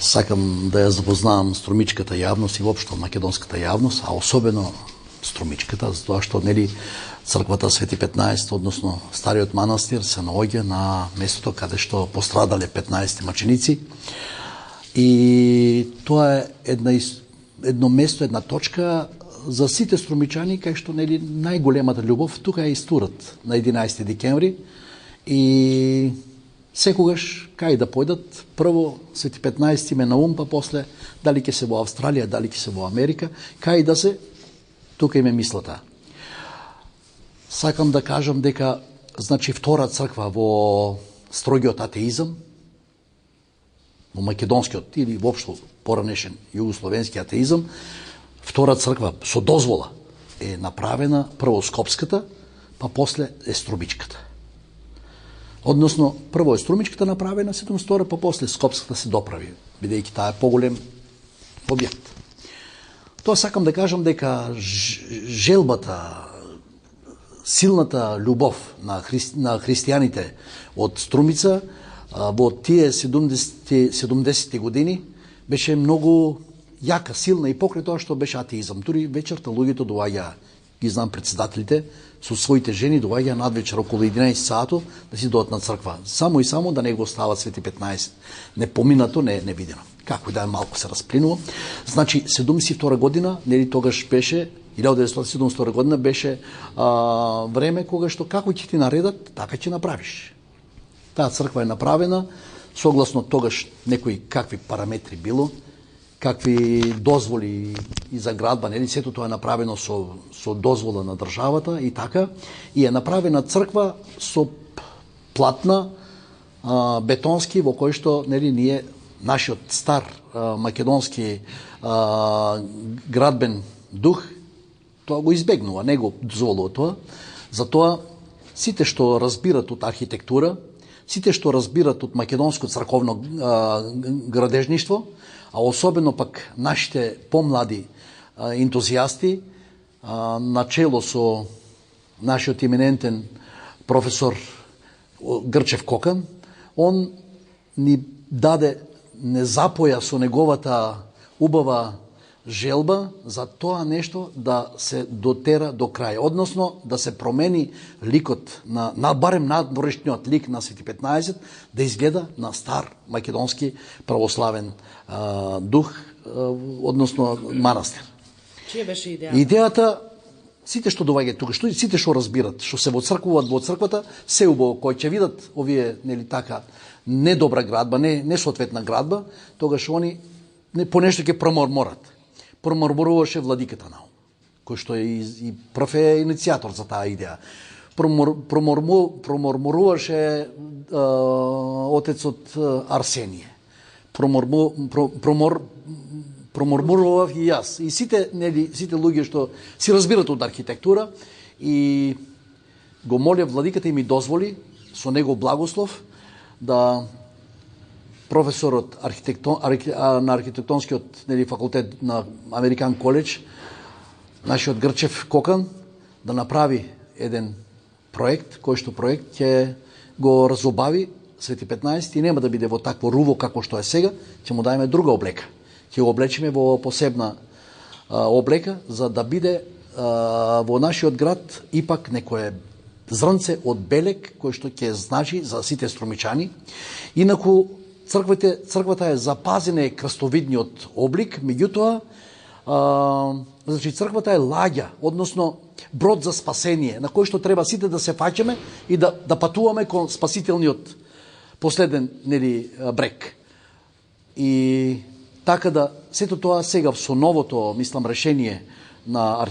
Сакам да ја запознавам струмичката јавност и воопшто македонската јавност, а особено струмичката, затоа што нели црквата Свети 15, односно стариот манастир се наоѓа на местото каде што пострадале 15 маченици. И тоа е едно место, една точка за сите струмичани, кај што нели најголемата љубов тука е истурат на 11 декември и секогаш кај да појдат, прво Свети 15 име на ум, па после дали ќе се во Австралија, дали ќе се во Америка, кај да се, тука име мислата. Сакам да кажам дека, значи, втора црква во строгиот атеизам, во македонскиот или воопшто поранешен југословенски атеизам, втора црква со дозвола е направена прво Скопската, па после е Струмичката. Односно, прво е Струмичката направена 702, па после Скопската се доправи, бидејќи таа е поголем објект. Тоа сакам да кажам дека желбата, силната љубов на христијаните од Струмица во тие 70 години беше многу јака, силна и покрај тоа што беше атеизам. Дури вечерта луѓето доаѓаа, ги знам председателите, со своите жени доаѓаа надвечер околу 11 саато да си дојдат на црква. Само и само да не го остават Свети 15. Не поминато, не видено. Како и да е, малку се расплинува. Значи, 72 година, нели тогаш беше, 1972 година беше време кога што како ќе ти наредат, така ќе направиш. Таа црква е направена, согласно тогаш некои какви параметри било, какви дозволи и за градба, нели, сето тоа е направено со дозвола на државата и така, и е направена црква со платна, бетонски, во кој што, нели, ние, нашиот стар македонски градбен дух, тоа го избегнува, не го дозволува тоа. Затоа, сите што разбират од архитектура, сите што разбират од македонско црковно градежништво, а особено пак нашите помлади ентузијасти, начело со нашиот именентен професор Грчев Кокан, он ни даде, не запоја со неговата убава желба за тоа нешто да се дотера до крај, односно да се промени ликот на барем надворешниот лик на Свети 15, да изгледа на стар македонски православен дух, односно манастир. Чија беше идејата? Идејата, сите што доаѓаат тука, сите што разбират, што се воцрквуваат во црквата, се убаво кои ќе видат овие, нели така, недобра градба, не соодветна градба, тогаш они по нешто ќе проморморат. Проморморуваше владиката Наум, кој што е и прв е иницијатор за таа идеја. Проморморуваше отецот Арсение. Промормурував и јас. И сите луѓе што си разбират од архитектура и го молев владиката и ми дозволи со негов благослов да професорот на архитектонскиот, нели, факултет на Американ коледж, нашиот Грчев Кокан, да направи еден проект, кој што проект ќе го разобави Свети 15 и нема да биде во такво руво како што е сега, ќе му дајме друга облека. Ќе го облечеме во посебна облека, за да биде во нашиот град ипак некое зрнце од белек, кој што ќе значи за сите струмичани. Инаку, црквата е запазена крстовидниот облик, меѓутоа, значи црквата е лагја, односно брод за спасение, на кој што треба сите да се фаќаме и да патуваме кон спасителниот последен, нели, брег. И така да, сето тоа сега со новото, мислам, решение на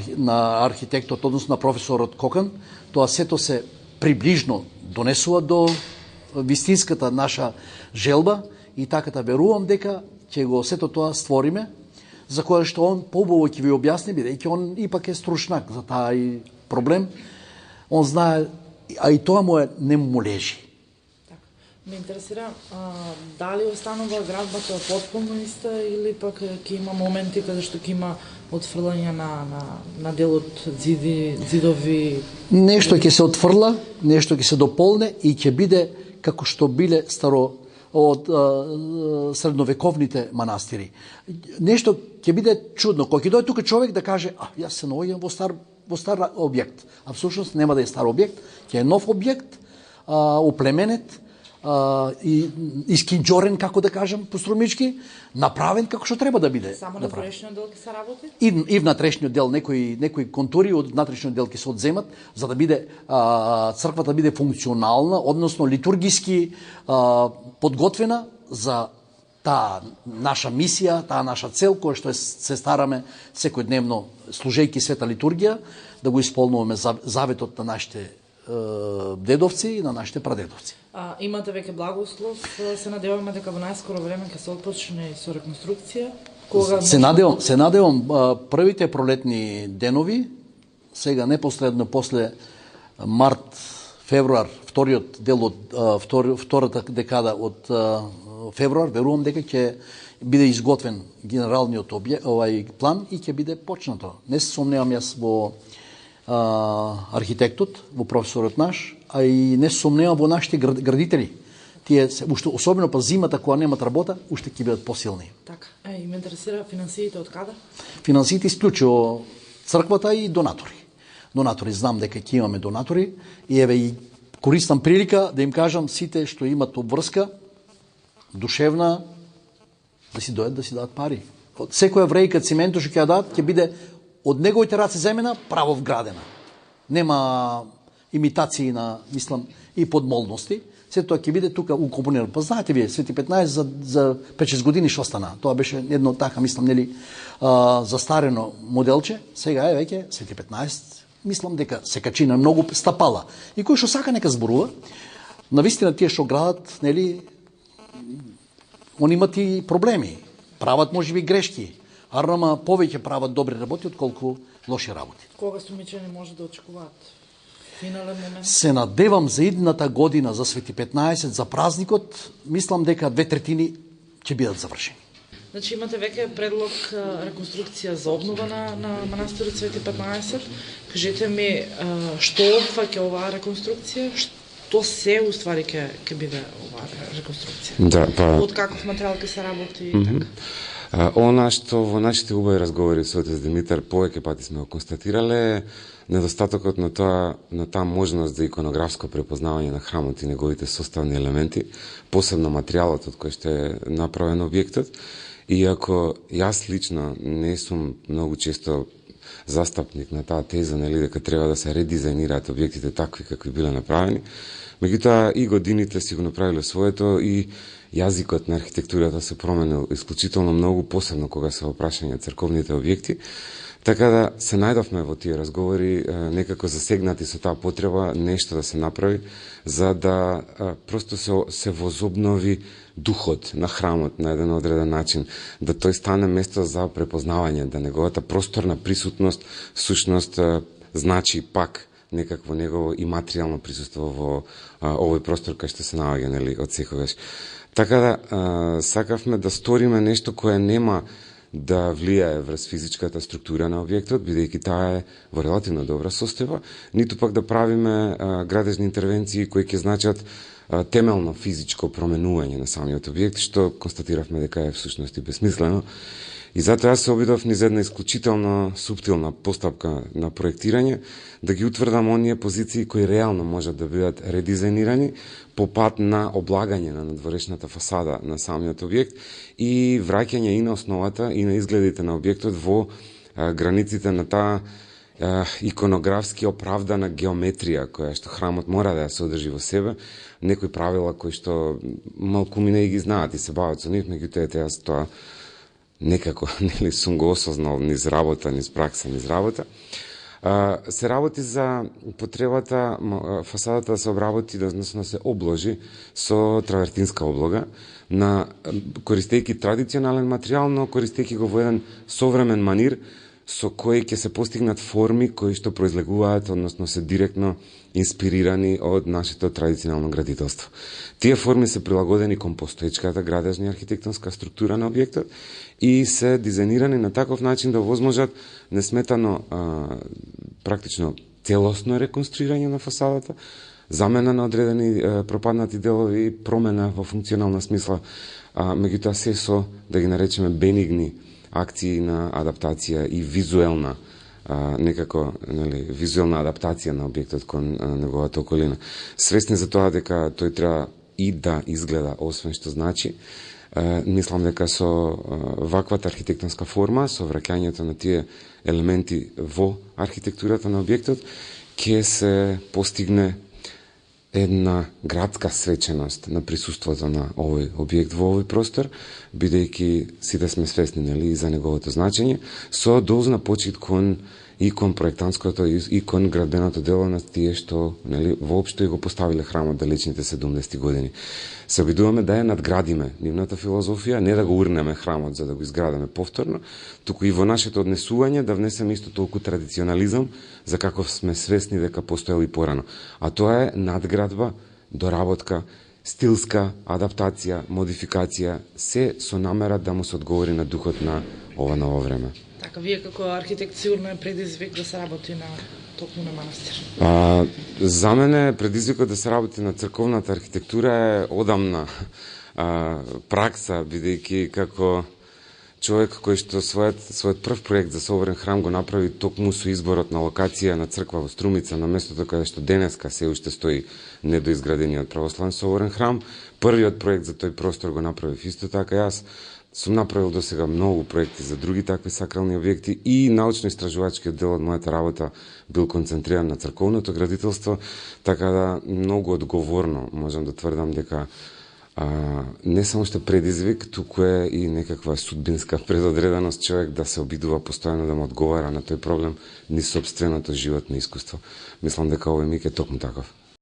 архитектот, односно на професорот Кокан, тоа сето се приближно донесува до вистинската наша желба и така да верувам дека ќе го сето тоа створиме, за кое што он побово ќе ви објасни, бидејќи он ипак е стручнак за таа и проблем. Он знае, а и тоа не му лежи. Ме интересира дали останува градбата потполно иста или пак ќе има моменти каде што ќе има отфрлање на дел од зидови. Нешто ќе се отфрла, нешто ќе се дополне и ќе биде како што биле од средновековните манастири. Нешто ќе биде чудно, кога ќе дојде тука човек да каже, јас се наоѓам во стар објект, а всушност нема да е стар објект, ќе е нов објект, оплеменет, и искинџорен, како да кажам, пострумички, направен како што треба да биде. Само на внатрешниот дел ќе се работи? И внатрешниот дел, некои контури од внатрешниот дел ќе се одземат, за да биде црквата да биде функционална, односно литургиски подготвена за таа наша мисија, таа наша цел, која што се стараме секојдневно, служејќи света литургија, да го исполнуваме заветот на нашите дедовци и на нашите прадедовци. Имате веќе благослов, се надеваме дека во најскоро време ќе се отпочне со реконструкција. Кога се надевам првите пролетни денови, сега непосредно после март, февруар, вториот дел од втората декада од февруар, верувам дека ќе биде изготвен генералниот план и ќе биде почнато. Не се сомневам јас во архитектот, во професорот наш, а и не сомневам во нашите градители. Тие, уште, особено па зимата, кога немат работа, уште ќе бидат посилни. Така. И ме интересира финансиите од каде? Финансиите исклучиво црквата и донатори. Донатори, знам дека ќе имаме донатори и еве и користам прилика да им кажам сите што имат обврска душевна да си дојдат да си дадат пари. Од секоја врејка цименту што ќе дадат ќе биде од неговите раце земена право вградена. Нема имитации на, мислам, и подмолности. Се тоа ќе биде тука укомпонирано. Па знаете вие, Свети 15 за 5-6 години што стана. Тоа беше едно така, мислам, нели, застарено моделче. Сега е веќе Свети 15. Мислам дека се качи на многу стапала. И кој што сака нека зборува. Навистина тие што градат, нели, они имат и проблеми. Прават можеби грешки. Арнама повеќе прават добри работи отколку лоши работи. Кога сумичани може да очекуваат финален момент? Се надевам за идната година за Свети 15, за празникот, мислам дека 2/3 ќе бидат завршени. Значи имате веќе предлог реконструкција за обнова на манастирот Свети 15. Кажете ми што опфаќа оваа реконструкција? Што се уствари ќе биде оваа реконструкција? Да, од каков материјал ќе се работи и така? Она што во нашите убави разговори со отец Димитар повеќе пати сме го констатирале е недостатокот на таа можност за иконографско препознавање на храмот и неговите составни елементи, посебно материјалот од кој што е направен објектот. Иако јас лично не сум многу често застапник на таа теза, нели, дека треба да се редизајнираат објектите такви какви биле направени, меѓутоа и годините си го направиле своето и јазикот на архитектурата се променил исклучително многу, посебно кога се во прашање црковните објекти. Така да се најдовме во тие разговори некако засегнати со таа потреба нешто да се направи за да просто се возобнови духот на храмот на еден одреден начин, да тој стане место за препознавање, да неговата просторна присутност всушност значи пак некакво негово и материјално присуство во овој простор кај што се наоѓа, нели, од секогаш. Така да сакавме да сториме нешто кое нема да влијае врз физичката структура на објектот, бидејќи таа е во релативно добра состојба, ниту пак да правиме градежни интервенции кои ќе значат темелно физичко променување на самиот објект, што констатиравме дека е всушност и бесмислено. И затоа јас се обидов низ една исклучително суптилна постапка на проектирање, да ги утврдам оние позиции кои реално можат да бидат редизајнирани по пат на облагање на надворешната фасада на самиот објект и враќање и на основата и на изгледите на објектот во границите на таа иконографски оправдана геометрија која што храмот мора да ја содржи во себе, некои правила кои што малкумина и ги знаат и се бават со нив, меѓутоа јас тоа некако нели сум го осознал низ работа, низ пракса, низ работа. Се работи за потребата фасадата да се обработи, односно да се обложи со травертинска облога, на користејќи традиционален материјал, но користејќи го во еден современ манир, со кој ќе се постигнат форми кои што произлегуваат, односно се директно инспирирани од нашето традиционално градителство. Тие форми се прилагодени кон постоечката градежна архитектонска структура на објектот и се дизајнирани на таков начин да возможат несметано практично целосно реконструирање на фасадата, замена на одредени пропаднати делови и промена во функционална смисла, меѓутоа се со, да ги наречеме, бенигни акции на адаптација и визуелна некако, нели, визуелна адаптација на објектот кон неговата околина. Свесни за тоа дека тој треба и да изгледа освен што значи, мислам дека со ваквата архитектонска форма, со враќањето на тие елементи во архитектурата на објектот, ќе се постигне една градска свеченост на присуството на овој објект во овој простор, бидејќи сите сме свесни, нели, и за неговото значење, со должна почит и кон проектантското и кон градбеното дело на тие што, нели, воопшто и го поставиле храмот далечните 70 години. Се обидуваме да ја надградиме нивната филозофија, не да го урнеме храмот за да го изградаме повторно, туку и во нашето однесување да внесеме исто толку традиционализам за каков сме свесни дека постоел и порано. А тоа е надградба, доработка, стилска адаптација, модификација, се со намера да му се одговори на духот на ова ново време. Така, вие како архитект сигурно е предизвик да се работи на токму на манастир. За мене предизвикот да се работи на црковната архитектура е одамна пракса, бидејќи како човек кој што својот прв проект за соборен храм го направи токму со изборот на локација на црква во Струмица, на местото каде што денеска се уште стои недоизградениот православен соборен храм. Првиот проект за тој простор го направив исто така јас. Сум направил досега многу проекти за други такви сакрални објекти и научно-истражувачкиот дел од мојата работа бил концентриран на црковното градителство, така да многу одговорно можам да тврдам дека не само што предизвик, туку е и некаква судбинска предодреденост човек да се обидува постојано да му одговара на тој проблем низ собственото животно искуство. Мислам дека овој миг е токму таков.